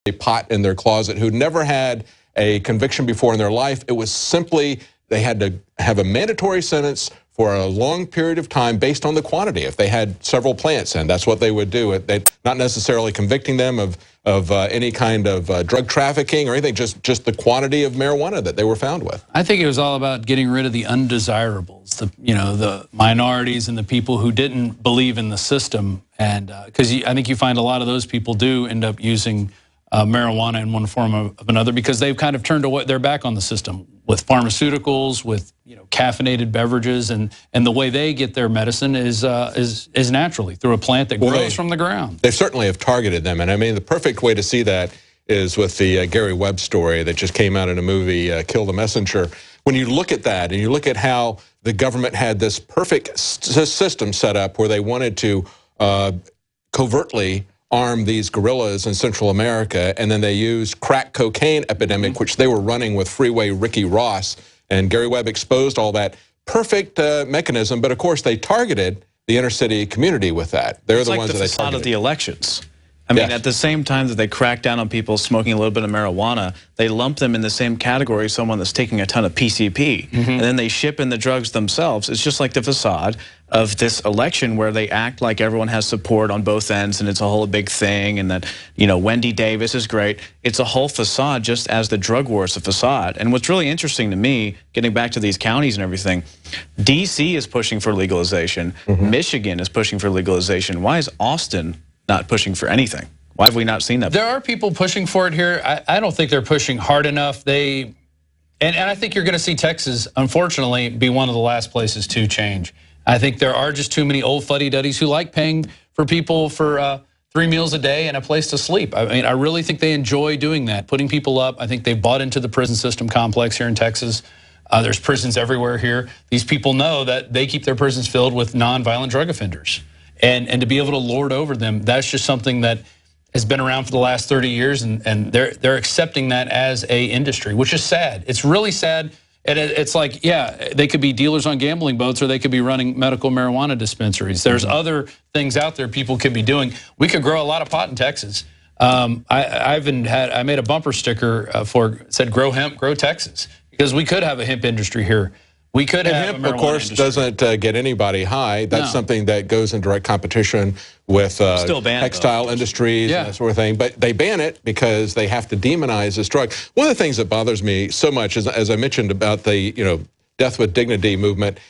a pot in their closet who never had a conviction before in their life. It was simply they had to have a mandatory sentence for a long period of time based on the quantity. If they had several plants in, that's what they would do. They not necessarily convicting them of any kind of drug trafficking or anything, just the quantity of marijuana that they were found with. I think it was all about getting rid of the undesirables, the minorities and the people who didn't believe in the system. And because I think you find a lot of those people do end up using marijuana in one form or another because they've kind of turned their back on the system with pharmaceuticals, with caffeinated beverages, and the way they get their medicine is naturally through a plant that grows from the ground. They certainly have targeted them, and I mean the perfect way to see that is with the Gary Webb story that just came out in a movie, Kill the Messenger. When you look at that and you look at how the government had this perfect system set up where they wanted to covertly arm these guerrillas in Central America, and then they used crack cocaine epidemic, which they were running with Freeway Ricky Ross, and Gary Webb exposed all that. Perfect mechanism, but of course they targeted the inner city community with that. They're the ones that they targeted. It's like the facade of the elections. I mean, at the same time that they crack down on people smoking a little bit of marijuana, they lump them in the same category as someone that's taking a ton of PCP. And then they ship in the drugs themselves. It's just like the facade of this election where they act like everyone has support on both ends and it's a whole big thing and that, Wendy Davis is great. It's a whole facade, just as the drug war is a facade. And what's really interesting to me, getting back to these counties and everything, D.C. is pushing for legalization. Michigan is pushing for legalization. Why is Austin not pushing for anything? Why have we not seen that? There are people pushing for it here. I don't think they're pushing hard enough. And I think you're going to see Texas, unfortunately, be one of the last places to change. I think there are just too many old fuddy-duddies who like paying for people for 3 meals a day and a place to sleep. I mean, I really think they enjoy doing that, putting people up. I think they've bought into the prison system complex here in Texas. There's prisons everywhere here. These people know that they keep their prisons filled with nonviolent drug offenders. And to be able to lord over them, that's just something that has been around for the last 30 years, and they're accepting that as a industry, which is sad. It's really sad. And it's like, yeah, they could be dealers on gambling boats or they could be running medical marijuana dispensaries. There's other things out there people could be doing. We could grow a lot of pot in Texas. I made a bumper sticker said grow hemp, grow Texas, because we could have a hemp industry here. We could have hemp, of course, doesn't get anybody high. That's something that goes in direct competition with textile industries and that sort of thing. But they ban it because they have to demonize this drug. One of the things that bothers me so much is, as I mentioned about the Death with Dignity movement,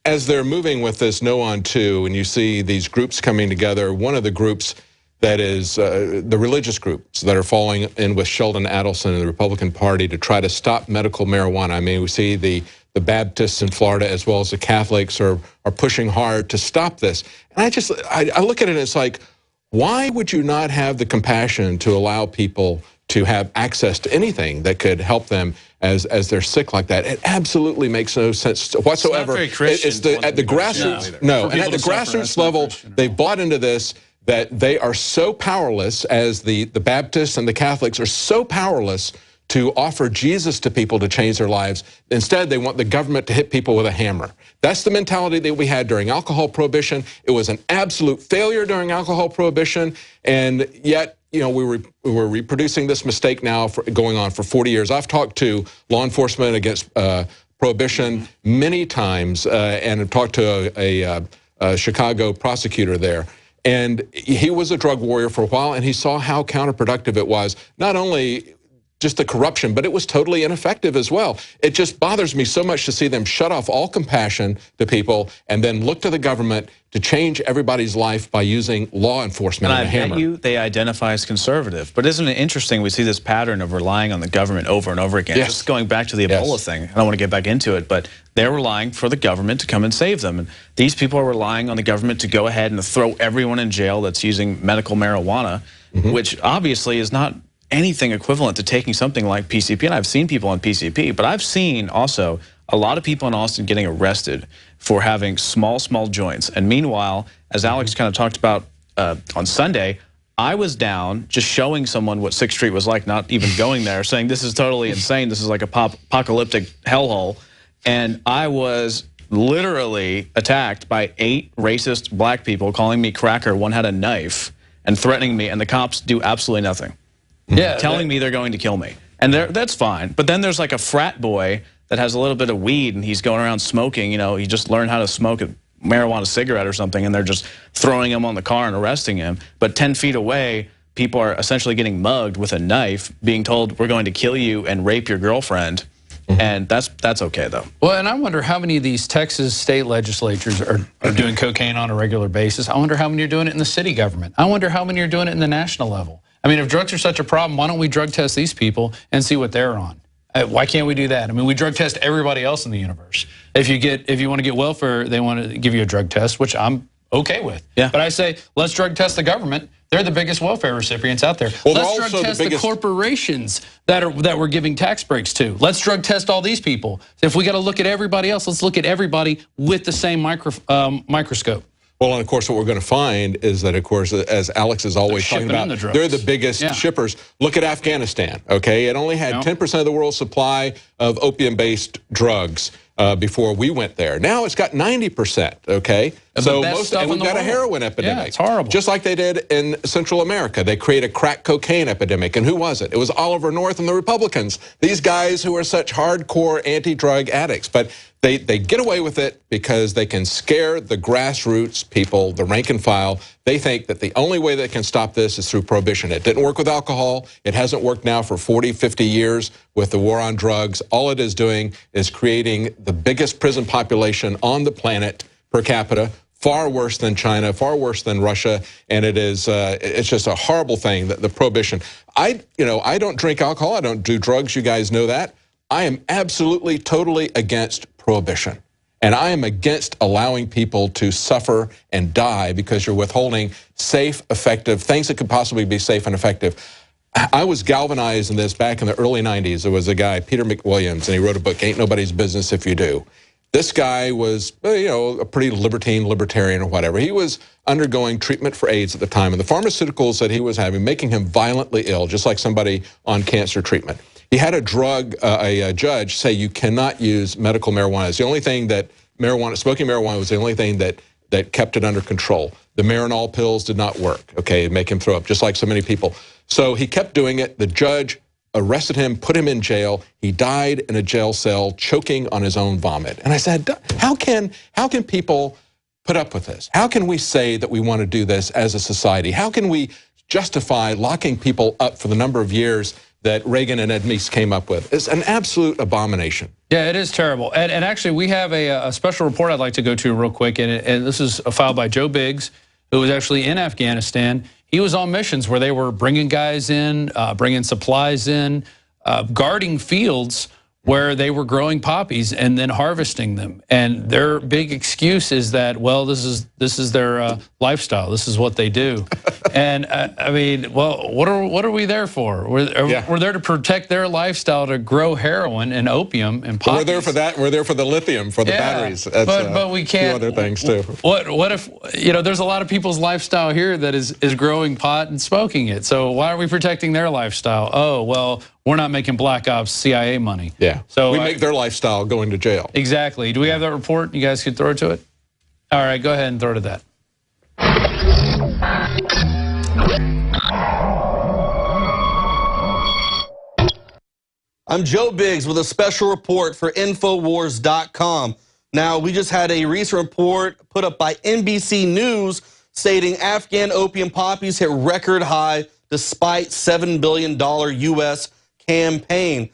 as they're moving with this No on 2, and you see these groups coming together, one of the groups that is the religious groups that are falling in with Sheldon Adelson and the Republican Party to try to stop medical marijuana. I mean, we see the Baptists in Florida as well as the Catholics are pushing hard to stop this. And I look at it and it's like, why would you not have the compassion to allow people to have access to anything that could help them as they're sick like that? It absolutely makes no sense whatsoever. It's not very Christian. At the grassroots, and at the grassroots level, they've bought into this, that they are so powerless, as the Baptists and the Catholics are so powerless to offer Jesus to people to change their lives. Instead, they want the government to hit people with a hammer. That's the mentality that we had during alcohol prohibition. It was an absolute failure during alcohol prohibition, and yet, we were reproducing this mistake now going on for 40 years. I've talked to law enforcement against prohibition many times, and I've talked to a Chicago prosecutor there. And he was a drug warrior for a while, and he saw how counterproductive it was. Not only just the corruption, but it was totally ineffective as well. It just bothers me so much to see them shut off all compassion to people and then look to the government to change everybody's life by using law enforcement and a hammer. And I bet you they identify as conservative. But isn't it interesting we see this pattern of relying on the government over and over again? Yes. Just going back to the Ebola thing. I don't want to get back into it, but they're relying for the government to come and save them. And these people are relying on the government to go ahead and throw everyone in jail that's using medical marijuana, which obviously is not anything equivalent to taking something like PCP. And I've seen people on PCP, but I've seen also a lot of people in Austin getting arrested for having small joints. And meanwhile, as Alex kind of talked about on Sunday, I was down just showing someone what 6th Street was like, not even going there, saying this is totally insane. This is like a apocalyptic hellhole. And I was literally attacked by 8 racist black people calling me cracker. One had a knife and threatening me, and the cops do absolutely nothing. telling me they're going to kill me. And that's fine. But then there's like a frat boy that has a little bit of weed and he's going around smoking. You know, he just learned how to smoke a marijuana cigarette or something, and they're just throwing him on the car and arresting him. But 10 feet away, people are essentially getting mugged with a knife, being told we're going to kill you and rape your girlfriend. And that's okay, though. Well, and I wonder how many of these Texas state legislatures are doing cocaine on a regular basis. I wonder how many are doing it in the city government. I wonder how many are doing it in the national level. I mean, if drugs are such a problem, why don't we drug test these people and see what they're on? Why can't we do that? I mean, we drug test everybody else in the universe. If you want to get welfare, they want to give you a drug test, which I'm okay with. Yeah. But I say, let's drug test the government. They're the biggest welfare recipients out there. Well, let's drug test the corporations that we're giving tax breaks to. Let's drug test all these people. If we got to look at everybody else, let's look at everybody with the same microscope. Well, and of course, what we're going to find is that, of course, as Alex is always talking about, they're the biggest shippers. Look at Afghanistan, okay? It only had 10% of the world's supply of opium-based drugs before we went there. Now it's got 90%, okay? And we've got a heroin epidemic. Yeah, it's horrible. Just like they did in Central America. They create a crack cocaine epidemic. And who was it? It was Oliver North and the Republicans. These guys who are such hardcore anti-drug addicts. But they get away with it because they can scare the grassroots people, the rank and file. They think that the only way they can stop this is through prohibition. It didn't work with alcohol. It hasn't worked now for 40, 50 years with the war on drugs. All it is doing is creating the biggest prison population on the planet per capita, far worse than China, far worse than Russia, and it's just a horrible thing, the prohibition. I don't drink alcohol, I don't do drugs, you guys know that. I am absolutely, totally against prohibition. And I am against allowing people to suffer and die because you're withholding safe, effective, things that could possibly be safe and effective. I was galvanized in this back in the early 90s. There was a guy, Peter McWilliams, and he wrote a book, Ain't Nobody's Business If You Do. This guy was, a pretty libertarian or whatever. He was undergoing treatment for AIDS at the time, and the pharmaceuticals that he was having, making him violently ill, just like somebody on cancer treatment. He had a judge say you cannot use medical marijuana. It's the only thing that smoking marijuana was the only thing that kept it under control. The Marinol pills did not work, okay, make him throw up, just like so many people. So he kept doing it. The judge arrested him, put him in jail. He died in a jail cell, choking on his own vomit. And I said, how can people put up with this? How can we say that we want to do this as a society? How can we justify locking people up for the number of years that Reagan and Ed Meese came up with? It's an absolute abomination. Yeah, it is terrible. And actually, we have a special report I'd like to go to real quick. And this is filed by Joe Biggs, who was actually in Afghanistan. He was on missions where they were bringing guys in, bringing supplies in, guarding fields where they were growing poppies and then harvesting them. And their big excuse is that, well, this is their lifestyle. This is what they do. And I mean, well, what are we there for? We're there to protect their lifestyle, to grow heroin and opium and poppies. We're there for that. We're there for the lithium, for the batteries. That's, but we can't. Other things too. What if there's a lot of people's lifestyle here that is growing pot and smoking it. So why are we protecting their lifestyle? Oh well, we're not making black ops CIA money. Yeah. So we make their lifestyle going to jail. Exactly. Do we have that report? You guys could throw it to it? All right, go ahead and throw it to that. I'm Joe Biggs with a special report for INFOWARS.com. Now, we just had a recent report put up by NBC News stating Afghan opium poppies hit record high despite $7 billion U.S. campaign.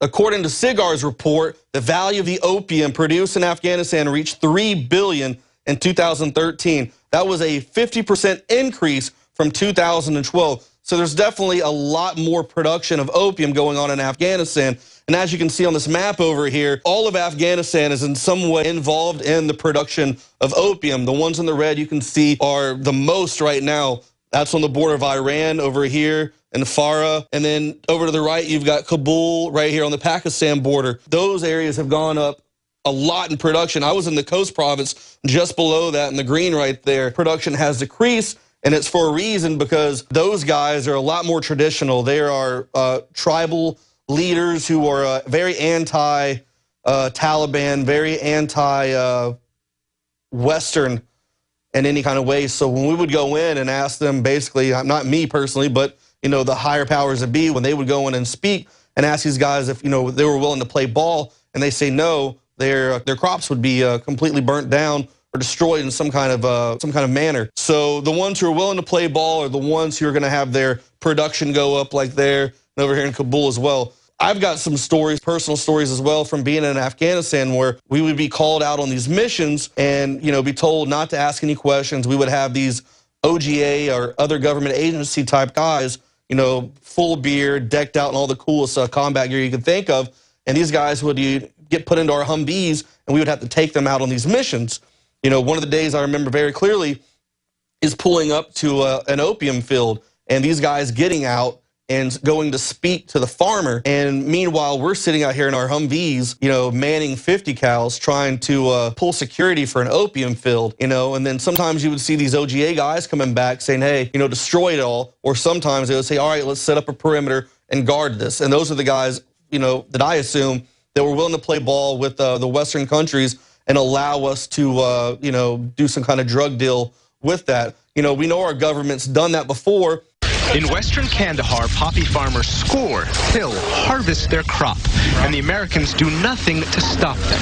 According to SIGAR's report, the value of the opium produced in Afghanistan reached $3 billion in 2013. That was a 50% increase from 2012. So there's definitely a lot more production of opium going on in Afghanistan. And as you can see on this map over here, all of Afghanistan is in some way involved in the production of opium. The ones in the red you can see are the most right now. That's on the border of Iran over here in Farah. And then over to the right, you've got Kabul right here on the Pakistan border. Those areas have gone up a lot in production. I was in the Coast Province just below that in the green right there. Production has decreased. And it's for a reason, because those guys are a lot more traditional. They are tribal leaders who are very anti-Taliban, very anti-Western in any kind of way. So when we would go in and ask them, basically, not me personally, but the higher powers that be, when they would go in and speak and ask these guys if, they were willing to play ball, and they say no, their crops would be completely burnt down or destroyed in some kind of manner. So the ones who are willing to play ball are the ones who are going to have their production go up, like there and over here in Kabul as well. I've got some stories, personal stories as well, from being in Afghanistan, where we would be called out on these missions and, be told not to ask any questions. We would have these OGA or other government agency type guys, full beard, decked out in all the coolest combat gear you could think of. And these guys would get put into our Humvees, and we would have to take them out on these missions. One of the days I remember very clearly is pulling up to an opium field, and these guys getting out and going to speak to the farmer. And meanwhile, we're sitting out here in our Humvees, manning 50 cals, trying to pull security for an opium field, and then sometimes you would see these OGA guys coming back saying, hey, destroy it all. Or sometimes they would say, all right, let's set up a perimeter and guard this. And those are the guys, that I assume that were willing to play ball with the Western countries and allow us to, do some kind of drug deal with that. We know our government's done that before. In western Kandahar, poppy farmers score, till, harvest their crop, and the Americans do nothing to stop them.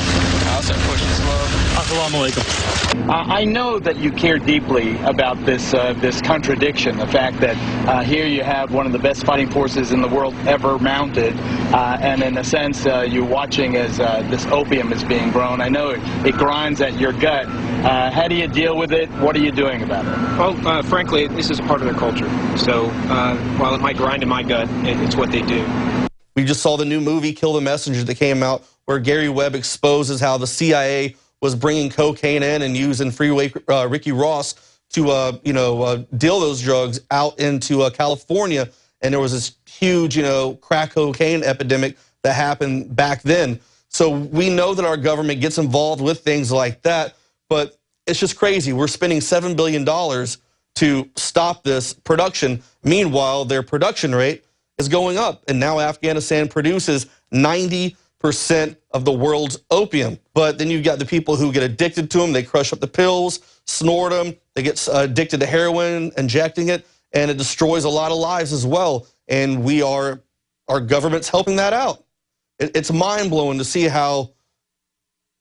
I know that you care deeply about this contradiction, the fact that here you have one of the best fighting forces in the world ever mounted, and in a sense you're watching as this opium is being grown. I know it grinds at your gut. How do you deal with it? What are you doing about it? Well, frankly, this is a part of their culture. So while it might grind in my gut, it's what they do. We just saw the new movie, Kill the Messenger, that came out, where Gary Webb exposes how the CIA was bringing cocaine in and using Freeway Ricky Ross to, deal those drugs out into California. And there was this huge, crack cocaine epidemic that happened back then. So we know that our government gets involved with things like that, but it's just crazy. We're spending $7 billion to stop this production. Meanwhile, their production rate is going up. And now Afghanistan produces 90% of the world's opium. But then you've got the people who get addicted to them. They crush up the pills, snort them. They get addicted to heroin, injecting it, and it destroys a lot of lives as well. And our government's helping that out. It's mind-blowing to see how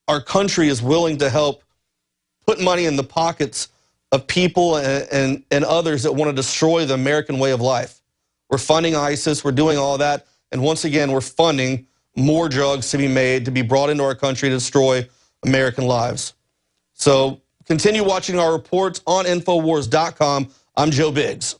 our country is willing to help put money in the pockets of people and others that want to destroy the American way of life. We're funding ISIS, we're doing all that, and once again, we're funding more drugs to be made, to be brought into our country to destroy American lives. So continue watching our reports on INFOWARS.com. I'm Joe Biggs.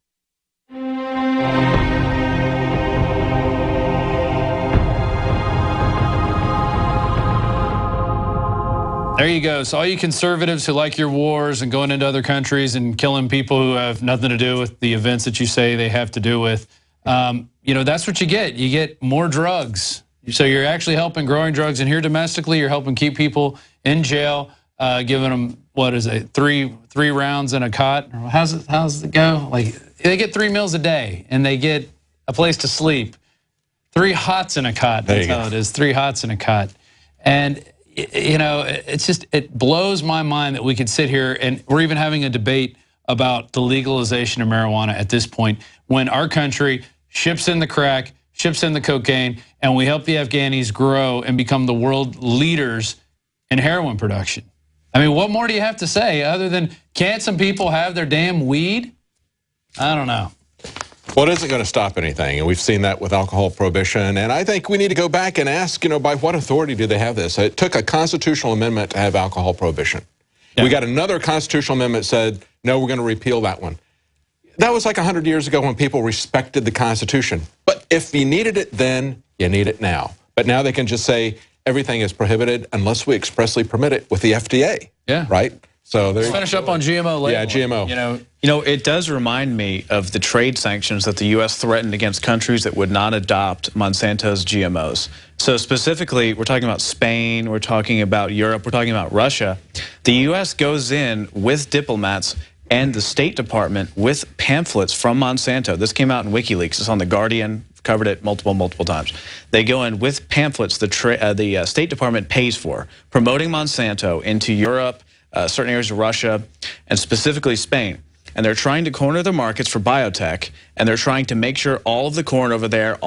There you go. So all you conservatives who like your wars and going into other countries and killing people who have nothing to do with the events that you say they have to do with, that's what you get. You get more drugs. So you're actually helping growing drugs. And here domestically, you're helping keep people in jail, giving them, what is it, three rounds in a cot? How's it go? Like, they get 3 meals a day, and they get a place to sleep. 3 hots in a cot. That's how it is. 3 hots in a cot. And it blows my mind that we could sit here and we're even having a debate about the legalization of marijuana at this point, when our country ships in the crack, ships in the cocaine, and we help the Afghanis grow and become the world leaders in heroin production. I mean, what more do you have to say other than, can't some people have their damn weed? I don't know. Well, it isn't going to stop anything, and we've seen that with alcohol prohibition, and I think we need to go back and ask, by what authority do they have this? It took a constitutional amendment to have alcohol prohibition. Yeah. We got another constitutional amendment that said, no, we're going to repeal that one. That was like 100 years ago when people respected the Constitution. But if you needed it then, you need it now. But now they can just say everything is prohibited unless we expressly permit it with the FDA. Yeah. Right? So let's finish up on GMO later. Yeah, GMO. It does remind me of the trade sanctions that the U.S. threatened against countries that would not adopt Monsanto's GMOs. So specifically, we're talking about Spain, we're talking about Europe, we're talking about Russia. The U.S. goes in with diplomats and the State Department with pamphlets from Monsanto. This came out in WikiLeaks. It's on The Guardian. Covered it multiple times. They go in with pamphlets the State Department pays for, promoting Monsanto into Europe, certain areas of Russia, and specifically Spain. and they're trying to corner the markets for biotech, and they're trying to make sure all of the corn over there